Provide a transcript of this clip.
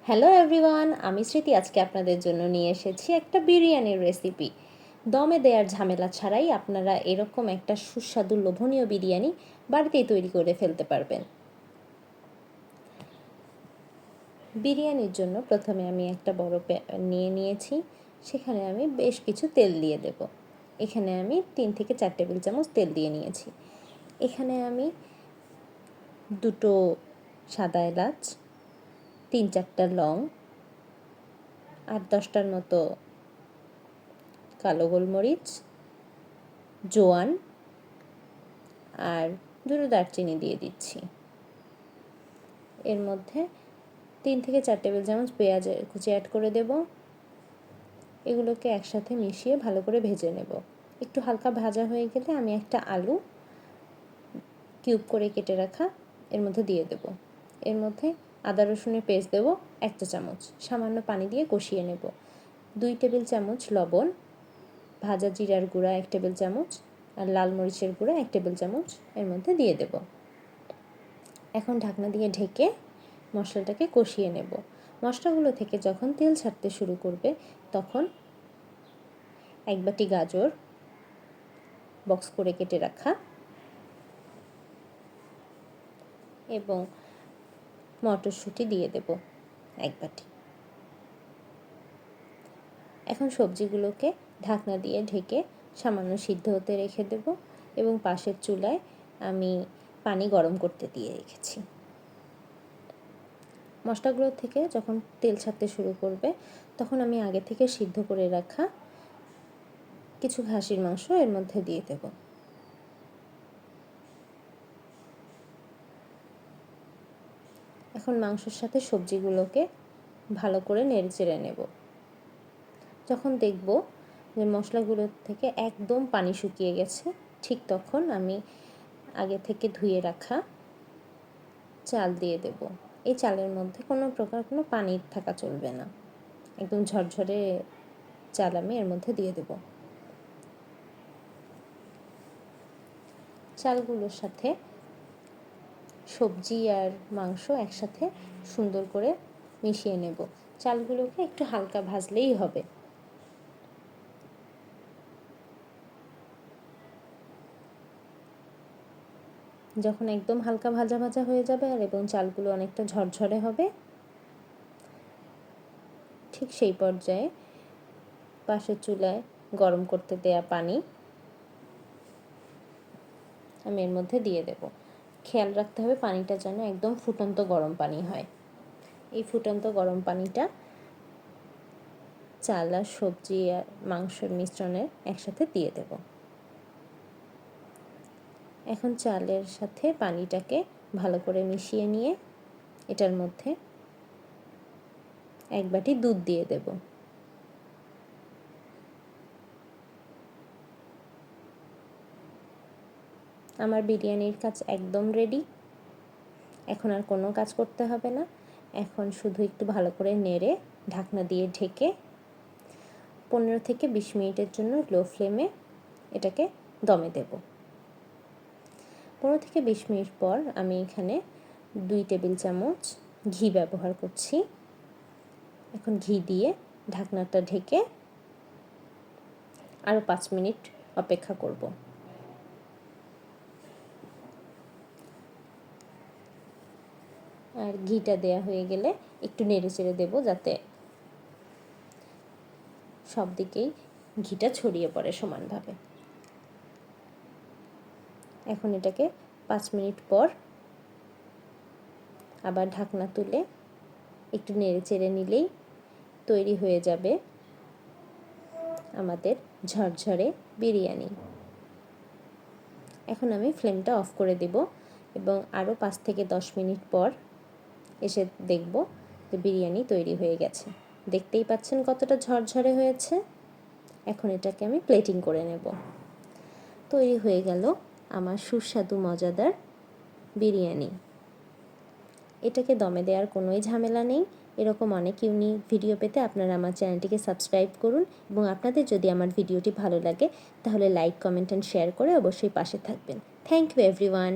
Hello everyone, আমি স্মৃতি আজকে আপনাদের জন্য নিয়ে এসেছি একটা বিরিয়ানির রেসিপি। দমে দেওয়ার ঝামেলা ছাড়াই আপনারা এরকম একটা সুস্বাদু লোভনীয় বিরিয়ানি বাড়িতেই তৈরি করে ফেলতে পারবেন। বিরিয়ানির জন্য প্রথমে আমি একটা বড় প্যান নিয়ে নিয়েছি, সেখানে আমি বেশ কিছু তেল দিয়ে দেব। এখানে আমি 3 থেকে 4 টেবিল চামচ তেল দিয়ে নিয়েছি। এখানে আমি 2টো সাদা এলাচ, 3-4টা লং, 8-10টার মতো কালো গোলমরিচ, জোয়ান আর 2টো দারচিনি দিয়ে দিচ্ছি। এর মধ্যে 3 থেকে 4 টেবিল চামচ পেঁয়াজ কুচি অ্যাড করে দেব। এগুলোকে একসাথে মিশিয়ে ভালো করে ভেজে নেব। একটু হালকা ভাজা হয়ে গেলে আমি একটা আলু কিউব করে কেটে রাখা এর মধ্যে দিয়ে দেব। এর মধ্যে আদা রসুনের পেস্ট দেব 1 চা চামচ, সামান্য পানি দিয়ে কষিয়ে নেব। 2 টেবিল চামচ লবণ, ভাজা জিরার গুঁড়া 1 টেবিল চামচ আর লাল মরিচের গুঁড়া 1 টেবিল চামচ এর মধ্যে দিয়ে দেব। এখন ঢাকনা দিয়ে ঢেকে মশলাটাকে কষিয়ে নেব। মশলাগুলো থেকে যখন তেল ছাড়তে শুরু করবে তখন 1 বাটি গাজর বক্স করে কেটে রাখা এবং মটরশুঁটি দিয়ে দেব 1 বাটি। এখন সবজিগুলোকে ঢাকনা দিয়ে ঢেকে সামান্য সিদ্ধ হতে রেখে দেব এবং পাশের চুলায় আমি পানি গরম করতে দিয়ে রেখেছি। মশলাগুলো থেকে যখন তেল ছাড়তে শুরু করবে তখন আমি আগে থেকে সিদ্ধ করে রাখা কিছু খাসির মাংস এর মধ্যে দিয়ে দেব। এখন মাংসের সাথে সবজিগুলোকে ভালো করে নেড়েচেড়ে নেব। যখন দেখব যে মশলাগুলো থেকে একদম পানি শুকিয়ে গেছে, ঠিক তখন আমি আগে থেকে ধুয়ে রাখা চাল দিয়ে দেব। এই চালের মধ্যে কোনো প্রকার কোনো পানি থাকা চলবে না, একদম ঝরঝরে চাল আমি এর মধ্যে দিয়ে দেব। চালগুলোর সাথে সবজি আর মাংস একসাথে সুন্দর করে মিশিয়ে নেব। চালগুলোকে একটু হালকা ভাজলেই হবে। যখন একদম হালকা ভাজা ভাজা হয়ে যাবে আর এবং চালগুলো অনেকটা ঝরঝরে হবে, ঠিক সেই পর্যায়ে পাশের চুলায় গরম করতে দেয়া পানি আমি এর মধ্যে দিয়ে দেব। খেয়াল রাখতে হবে পানিটা যেন একদম ফুটন্ত গরম পানি হয়। এই ফুটন্ত গরম পানিটা চাল আর সবজি আর মাংসের মিশ্রণের একসাথে দিয়ে দেব। এখন চালের সাথে পানিটাকে ভালো করে মিশিয়ে নিয়ে এটার মধ্যে 1 বাটি দুধ দিয়ে দেব। আমার বিরিয়ানির কাজ একদম রেডি। এখন আর কোনো কাজ করতে হবে না। এখন শুধু একটু ভালো করে নেড়ে ঢাকনা দিয়ে ঢেকে 15 থেকে 20 মিনিটের জন্য লো ফ্লেমে এটাকে দমে দেব। 15 থেকে 20 মিনিট পর আমি এখানে 2 টেবিল চামচ ঘি ব্যবহার করছি। এখন ঘি দিয়ে ঢাকনাটা ঢেকে আরও 5 মিনিট অপেক্ষা করব। আর ঘিটা দেয়া হয়ে গেলে একটু নেড়ে চেড়ে দেবো যাতে সব দিকেই ঘিটা ছড়িয়ে পড়ে সমানভাবে। এখন এটাকে 5 মিনিট পর আবার ঢাকনা তুলে একটু নেড়ে চেড়ে নিলেই তৈরি হয়ে যাবে আমাদের ঝরঝরে বিরিয়ানি। এখন আমি ফ্লেমটা অফ করে দেব এবং আরও 5 থেকে 10 মিনিট পর এসে দেখব যে বিরিয়ানি তৈরি হয়ে গেছে। দেখতেই পাচ্ছেন কতটা ঝরঝরে হয়েছে। এখন এটাকে আমি প্লেটিং করে নেব। তৈরি হয়ে গেল আমার সুস্বাদু মজাদার বিরিয়ানি। এটাকে দমে দেওয়ার কোনোই ঝামেলা নেই। এরকম অনেক ইউনিক ভিডিও পেতে আপনারা আমার চ্যানেলটিকে সাবস্ক্রাইব করুন এবং আপনাদের যদি আমার ভিডিওটি ভালো লাগে তাহলে লাইক, কমেন্ট অ্যান্ড শেয়ার করে অবশ্যই পাশে থাকবেন। Thank you everyone.